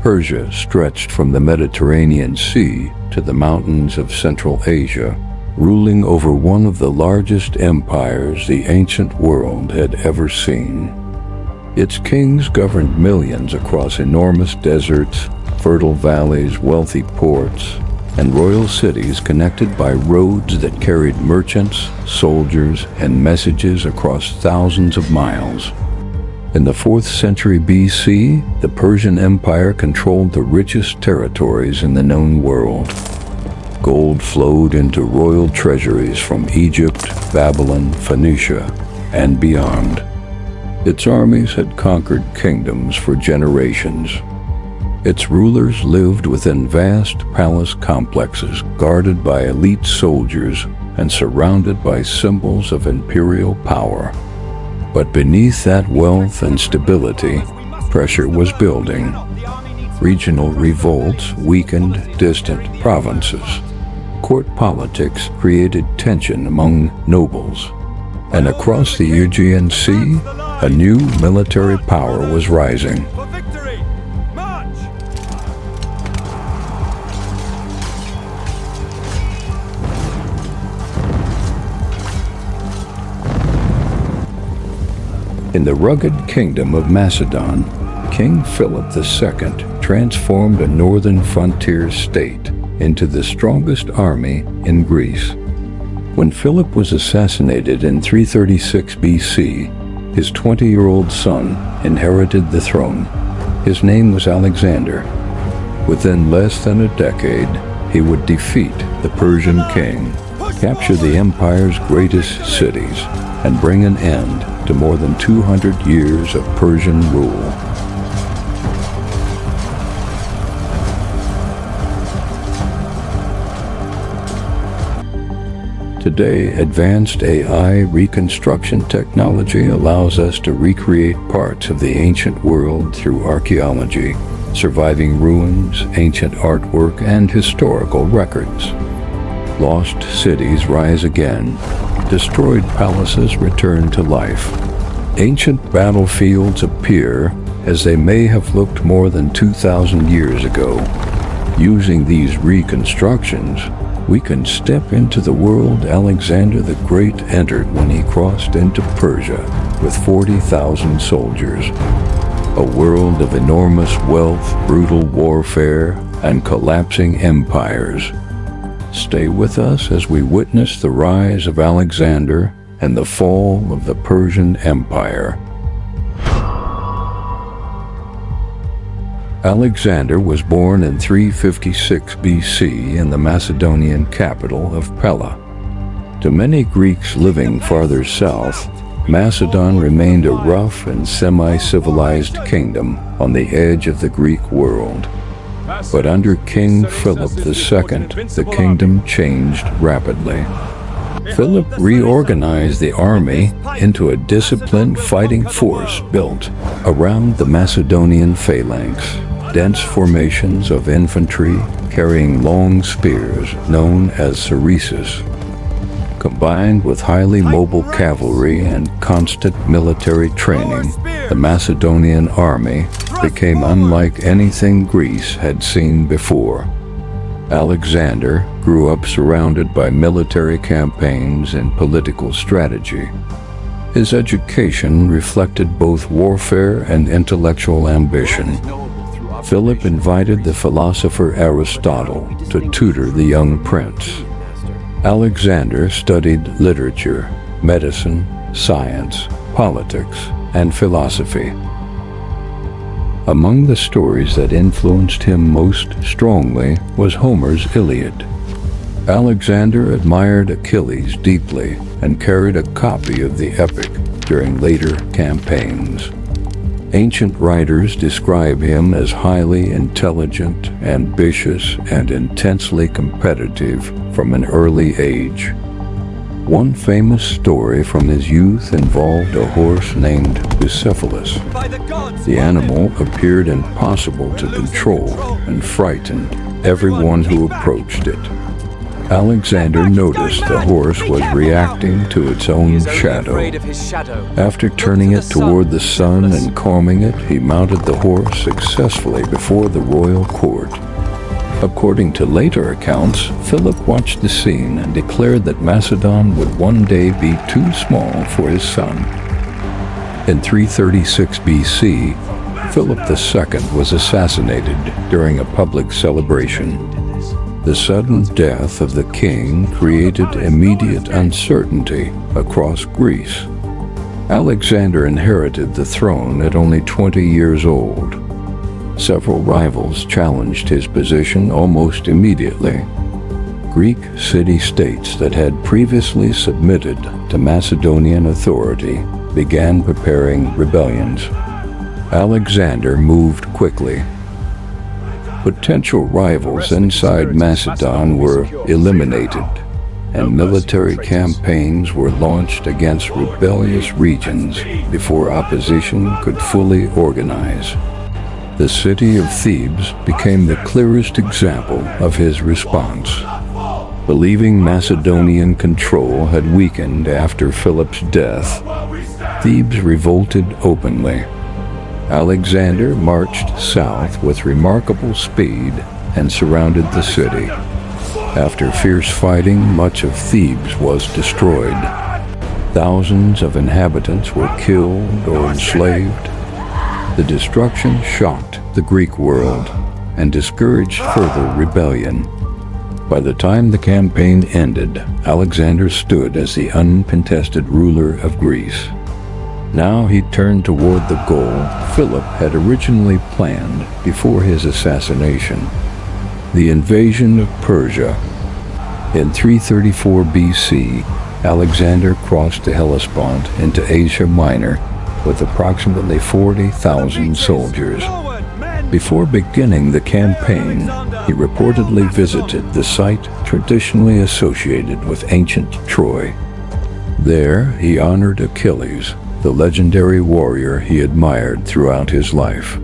Persia stretched from the Mediterranean Sea to the mountains of Central Asia, ruling over one of the largest empires the ancient world had ever seen. Its kings governed millions across enormous deserts, fertile valleys, wealthy ports, and royal cities connected by roads that carried merchants, soldiers, and messages across thousands of miles. In the 4th century BC, the Persian Empire controlled the richest territories in the known world. Gold flowed into royal treasuries from Egypt, Babylon, Phoenicia, and beyond. Its armies had conquered kingdoms for generations. Its rulers lived within vast palace complexes guarded by elite soldiers and surrounded by symbols of imperial power. But beneath that wealth and stability, pressure was building. Regional revolts weakened distant provinces. Court politics created tension among nobles. And across the Aegean Sea, a new military power was rising. In the rugged kingdom of Macedon, King Philip II transformed a northern frontier state into the strongest army in Greece. When Philip was assassinated in 336 BC, his 20-year-old son inherited the throne. His name was Alexander. Within less than a decade, he would defeat the Persian king, capture the empire's greatest cities, and bring an end to more than 200 years of Persian rule. Today, advanced AI reconstruction technology allows us to recreate parts of the ancient world through archaeology, surviving ruins, ancient artwork, and historical records. Lost cities rise again. Destroyed palaces return to life. Ancient battlefields appear as they may have looked more than 2,000 years ago. Using these reconstructions, we can step into the world Alexander the Great entered when he crossed into Persia with 40,000 soldiers. A world of enormous wealth, brutal warfare, and collapsing empires. Stay with us as we witness the rise of Alexander and the fall of the Persian Empire. Alexander was born in 356 BC in the Macedonian capital of Pella. To many Greeks living farther south, Macedon remained a rough and semi-civilized kingdom on the edge of the Greek world. But under King Philip II, the kingdom changed rapidly. Philip reorganized the army into a disciplined fighting force built around the Macedonian phalanx, dense formations of infantry carrying long spears known as sarissas. Combined with highly mobile cavalry and constant military training, the Macedonian army became unlike anything Greece had seen before. Alexander grew up surrounded by military campaigns and political strategy. His education reflected both warfare and intellectual ambition. Philip invited the philosopher Aristotle to tutor the young prince. Alexander studied literature, medicine, science, politics, and philosophy. Among the stories that influenced him most strongly was Homer's Iliad. Alexander admired Achilles deeply and carried a copy of the epic during later campaigns. Ancient writers describe him as highly intelligent, ambitious, and intensely competitive from an early age. One famous story from his youth involved a horse named Bucephalus. The animal appeared impossible to control and frightened everyone who approached it. Alexander noticed the horse was reacting to its own shadow. After turning it toward the sun and calming it, he mounted the horse successfully before the royal court. According to later accounts, Philip watched the scene and declared that Macedon would one day be too small for his son. In 336 BC, Philip II was assassinated during a public celebration. The sudden death of the king created immediate uncertainty across Greece. Alexander inherited the throne at only 20 years old. Several rivals challenged his position almost immediately. Greek city-states that had previously submitted to Macedonian authority began preparing rebellions. Alexander moved quickly. Potential rivals inside Macedon were eliminated, and military campaigns were launched against rebellious regions before opposition could fully organize. The city of Thebes became the clearest example of his response. Believing Macedonian control had weakened after Philip's death, Thebes revolted openly. Alexander marched south with remarkable speed and surrounded the city. After fierce fighting, much of Thebes was destroyed. Thousands of inhabitants were killed or enslaved. The destruction shocked the Greek world and discouraged further rebellion. By the time the campaign ended, Alexander stood as the uncontested ruler of Greece. Now he turned toward the goal Philip had originally planned before his assassination: the invasion of Persia. In 334 BC, Alexander crossed the Hellespont into Asia Minor with approximately 40,000 soldiers. Before beginning the campaign, he reportedly visited the site traditionally associated with ancient Troy. There, he honored Achilles, the legendary warrior he admired throughout his life.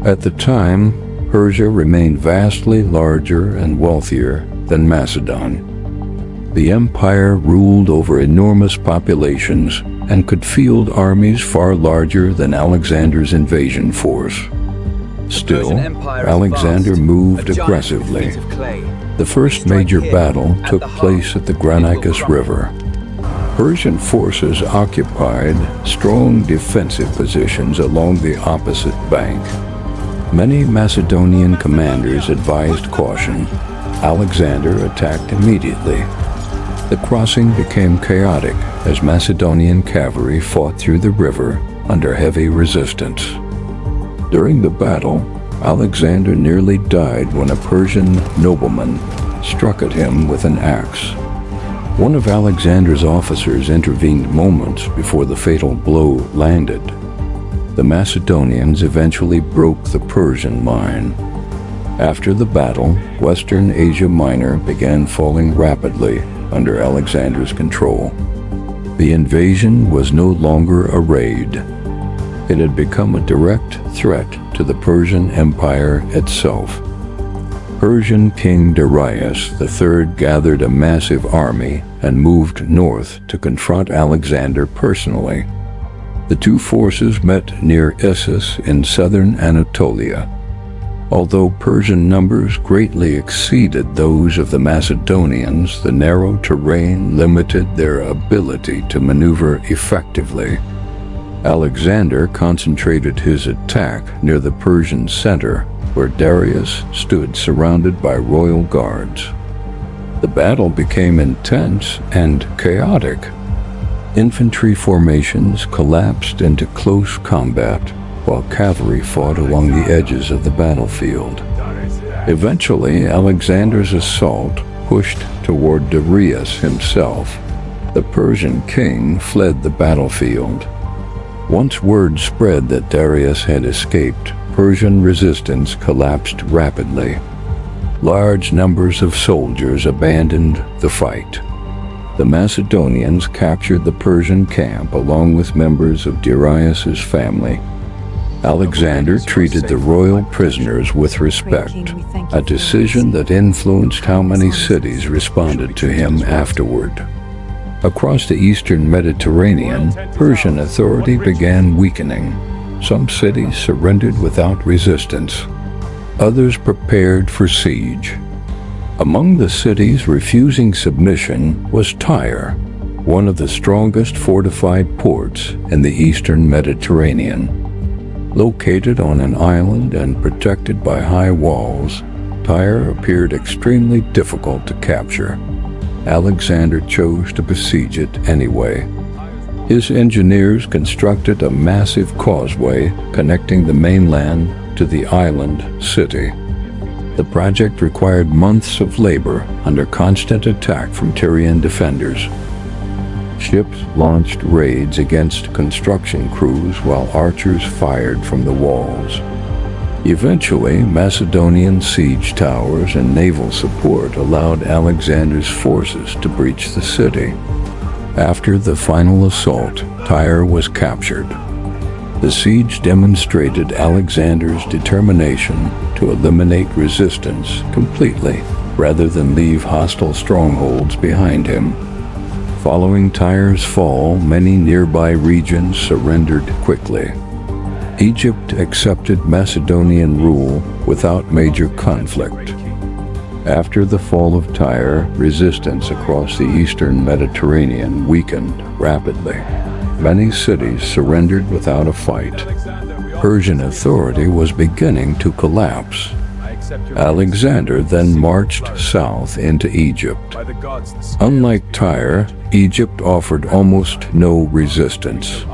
At the time, Persia remained vastly larger and wealthier than Macedon. The empire ruled over enormous populations and could field armies far larger than Alexander's invasion force. Still, Alexander moved aggressively. The first major battle took place at the Granicus River. Persian forces occupied strong defensive positions along the opposite bank. Many Macedonian commanders advised caution. Alexander attacked immediately. The crossing became chaotic as Macedonian cavalry fought through the river under heavy resistance. During the battle, Alexander nearly died when a Persian nobleman struck at him with an axe. One of Alexander's officers intervened moments before the fatal blow landed. The Macedonians eventually broke the Persian line. After the battle, Western Asia Minor began falling rapidly under Alexander's control. The invasion was no longer a raid. It had become a direct threat to the Persian Empire itself. Persian King Darius III gathered a massive army and moved north to confront Alexander personally. The two forces met near Issus in southern Anatolia. Although Persian numbers greatly exceeded those of the Macedonians, the narrow terrain limited their ability to maneuver effectively. Alexander concentrated his attack near the Persian center, where Darius stood surrounded by royal guards. The battle became intense and chaotic. Infantry formations collapsed into close combat, while cavalry fought along the edges of the battlefield. Eventually, Alexander's assault pushed toward Darius himself. The Persian king fled the battlefield. Once word spread that Darius had escaped, Persian resistance collapsed rapidly. Large numbers of soldiers abandoned the fight. The Macedonians captured the Persian camp along with members of Darius's family. Alexander treated the royal prisoners with respect, a decision that influenced how many cities responded to him afterward. Across the eastern Mediterranean, Persian authority began weakening. Some cities surrendered without resistance. Others prepared for siege. Among the cities refusing submission was Tyre, one of the strongest fortified ports in the eastern Mediterranean. Located on an island and protected by high walls, Tyre appeared extremely difficult to capture. Alexander chose to besiege it anyway. His engineers constructed a massive causeway connecting the mainland to the island city. The project required months of labor under constant attack from Tyrian defenders. Ships launched raids against construction crews while archers fired from the walls. Eventually, Macedonian siege towers and naval support allowed Alexander's forces to breach the city. After the final assault, Tyre was captured. The siege demonstrated Alexander's determination to eliminate resistance completely, rather than leave hostile strongholds behind him. Following Tyre's fall, many nearby regions surrendered quickly. Egypt accepted Macedonian rule without major conflict. After the fall of Tyre, resistance across the eastern Mediterranean weakened rapidly. Many cities surrendered without a fight. Persian authority was beginning to collapse. Alexander then marched south into Egypt. Unlike Tyre, Egypt offered almost no resistance.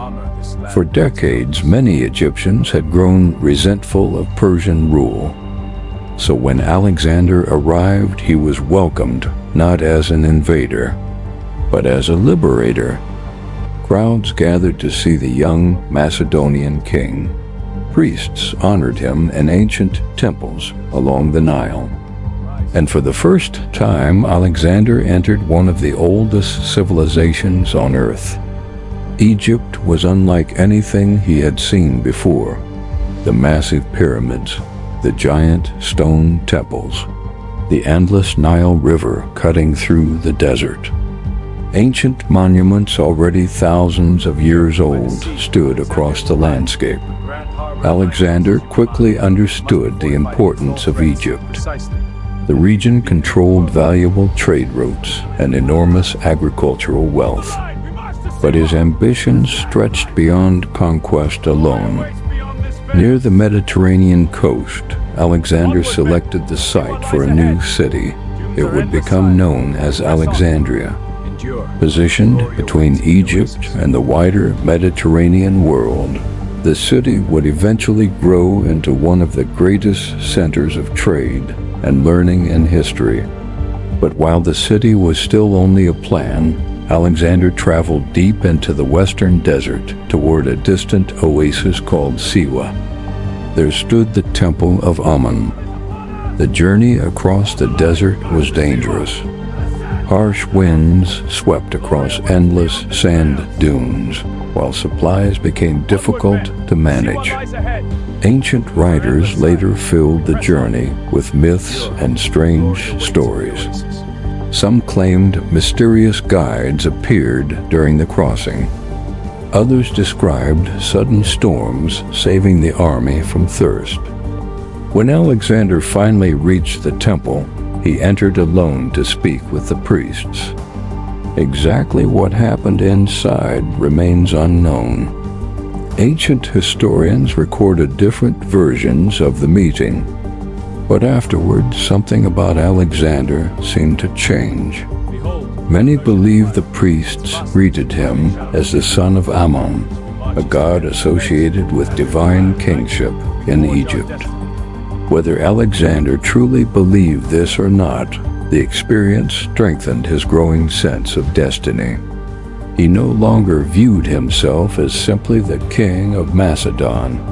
For decades, many Egyptians had grown resentful of Persian rule. So when Alexander arrived, he was welcomed not as an invader, but as a liberator. Crowds gathered to see the young Macedonian king. Priests honored him in ancient temples along the Nile. And for the first time, Alexander entered one of the oldest civilizations on Earth. Egypt was unlike anything he had seen before. The massive pyramids, the giant stone temples, the endless Nile River cutting through the desert. Ancient monuments already thousands of years old stood across the landscape. Alexander quickly understood the importance of Egypt. The region controlled valuable trade routes and enormous agricultural wealth. But his ambitions stretched beyond conquest alone. Near the Mediterranean coast, Alexander selected the site for a new city. It would become known as Alexandria. Positioned between Egypt and the wider Mediterranean world, the city would eventually grow into one of the greatest centers of trade and learning in history. But while the city was still only a plan, Alexander traveled deep into the western desert toward a distant oasis called Siwa. There stood the Temple of Amun. The journey across the desert was dangerous. Harsh winds swept across endless sand dunes, while supplies became difficult to manage. Ancient writers later filled the journey with myths and strange stories. Some claimed mysterious guides appeared during the crossing. Others described sudden storms saving the army from thirst. When Alexander finally reached the temple, he entered alone to speak with the priests. Exactly what happened inside remains unknown. Ancient historians recorded different versions of the meeting, but afterwards something about Alexander seemed to change. Many believe the priests greeted him as the son of Ammon, a god associated with divine kingship in Egypt. Whether Alexander truly believed this or not, the experience strengthened his growing sense of destiny. He no longer viewed himself as simply the king of Macedon.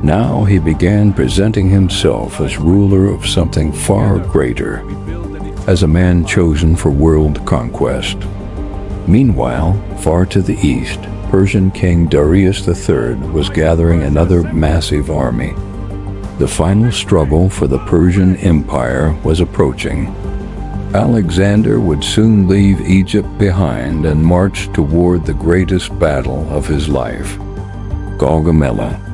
Now he began presenting himself as ruler of something far greater, as a man chosen for world conquest. Meanwhile, far to the east, Persian king Darius III was gathering another massive army. The final struggle for the Persian Empire was approaching. Alexander would soon leave Egypt behind and march toward the greatest battle of his life, Gaugamela.